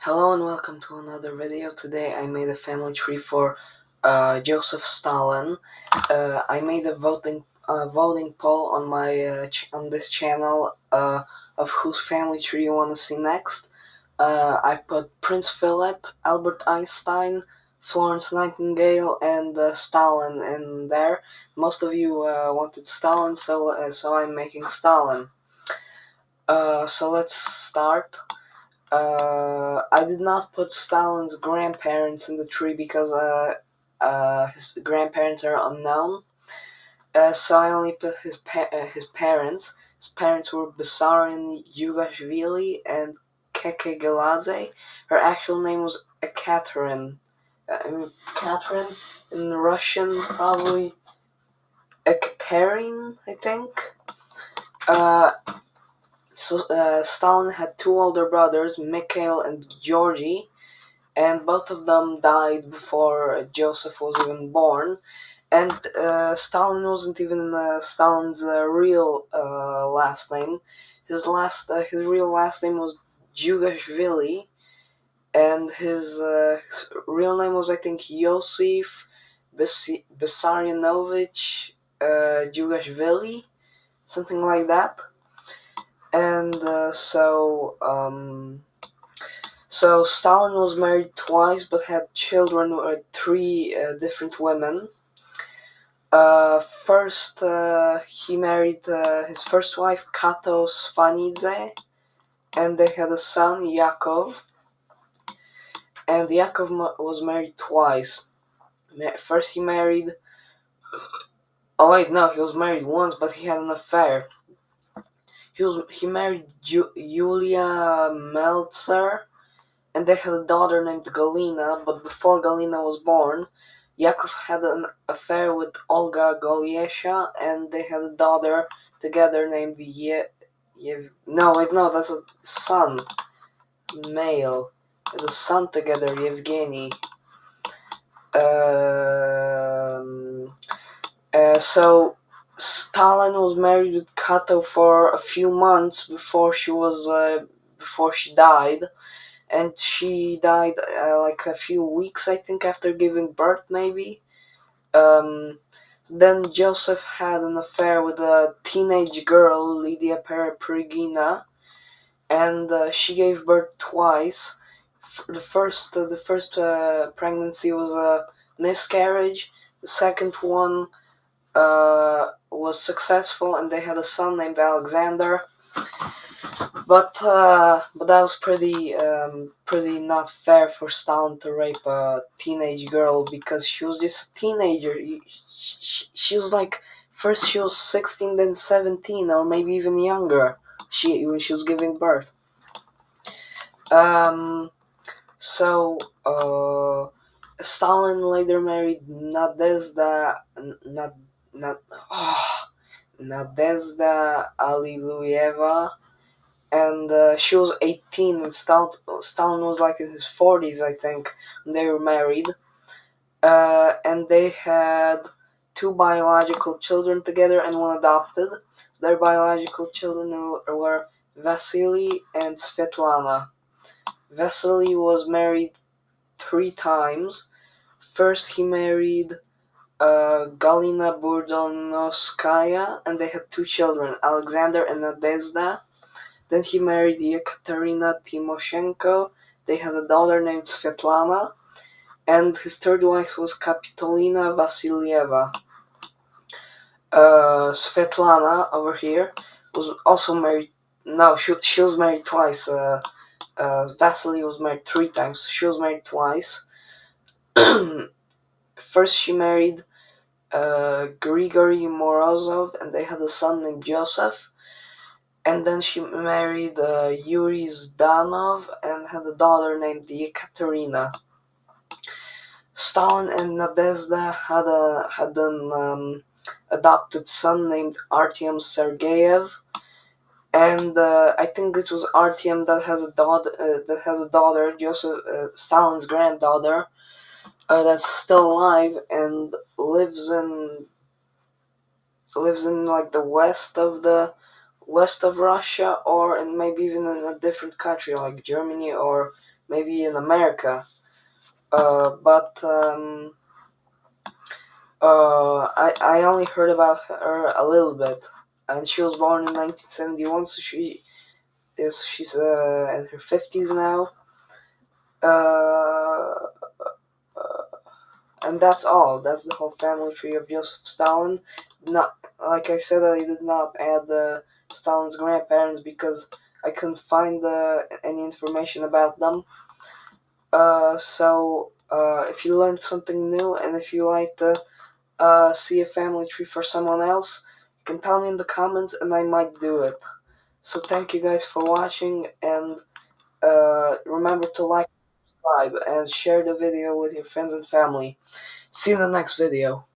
Hello and welcome to another video. Today I made a family tree for Joseph Stalin. I made a voting poll on my on this channel of whose family tree you want to see next. I put Prince Philip, Albert Einstein, Florence Nightingale, and Stalin in there. Most of you wanted Stalin, so I'm making Stalin. So let's start. I did not put Stalin's grandparents in the tree because his grandparents are unknown. So I only put his parents. His parents were Bessaryan Yugashvili and Keke Gelaze. Her actual name was Catherine. Catherine in Russian, probably Ekaterine, I think. Uh, Stalin had two older brothers, Mikhail and Georgy, and both of them died before Joseph was even born. And Stalin wasn't even Stalin's real last name. His real last name was Jugashvili, and his real name was, I think, Yosif Bessarionovich Jugashvili, something like that. And so Stalin was married twice, but had children with three different women. First, he married his first wife, Kato Svanidze, and they had a son, Yakov. And Yakov was married twice. First, he married. Oh wait, no, he was married once, but he had an affair. He married Yulia Meltzer, and they had a daughter named Galina. But before Galina was born, Yakov had an affair with Olga Golyesha, and they had a daughter together named no, that's a son, male. They had a son together, Yevgeny. So Stalin was married with Kato for a few months before she died, and she died like a few weeks, I think, after giving birth, maybe. Then Joseph had an affair with a teenage girl, Lydia Peregrina, and she gave birth twice. The first pregnancy was a miscarriage. The second one was successful, and they had a son named Alexander. But that was pretty not fair for Stalin to rape a teenage girl because she was just a teenager. She was like, first she was 16, then 17, or maybe even younger. When she was giving birth. Um. So Stalin later married Nadezhda Aliluyeva, and she was 18, and Stalin was like in his 40s, I think, when they were married. And they had two biological children together and one adopted. So their biological children were Vasily and Svetlana. Vasily was married three times. First, he married Galina Burdonovskaya, and they had two children, Alexander and Nadezhda. Then he married Yekaterina Timoshenko. They had a daughter named Svetlana, and his third wife was Kapitolina Vasilyeva. Svetlana over here was also married. No, she was married twice. Vasily was married three times. She was married twice. First, she married Grigory Morozov, and they had a son named Joseph. And then she married Yuri Zdanov and had a daughter named Yekaterina. Stalin and Nadezhda had an adopted son named Artyom Sergeyev, and I think it was Artyom that has a daughter, Joseph, Stalin's granddaughter, that's still alive and lives in like the west of Russia, or and maybe even in a different country like Germany or maybe in America. But I only heard about her a little bit, and she was born in 1971, so she's in her 50s now. Uh, and that's all. That's the whole family tree of Joseph Stalin. Not like I said, I did not add Stalin's grandparents because I couldn't find any information about them. If you learned something new, and if you like to see a family tree for someone else, you can tell me in the comments, and I might do it. So thank you guys for watching, and remember to like, subscribe, and share the video with your friends and family. See you in the next video.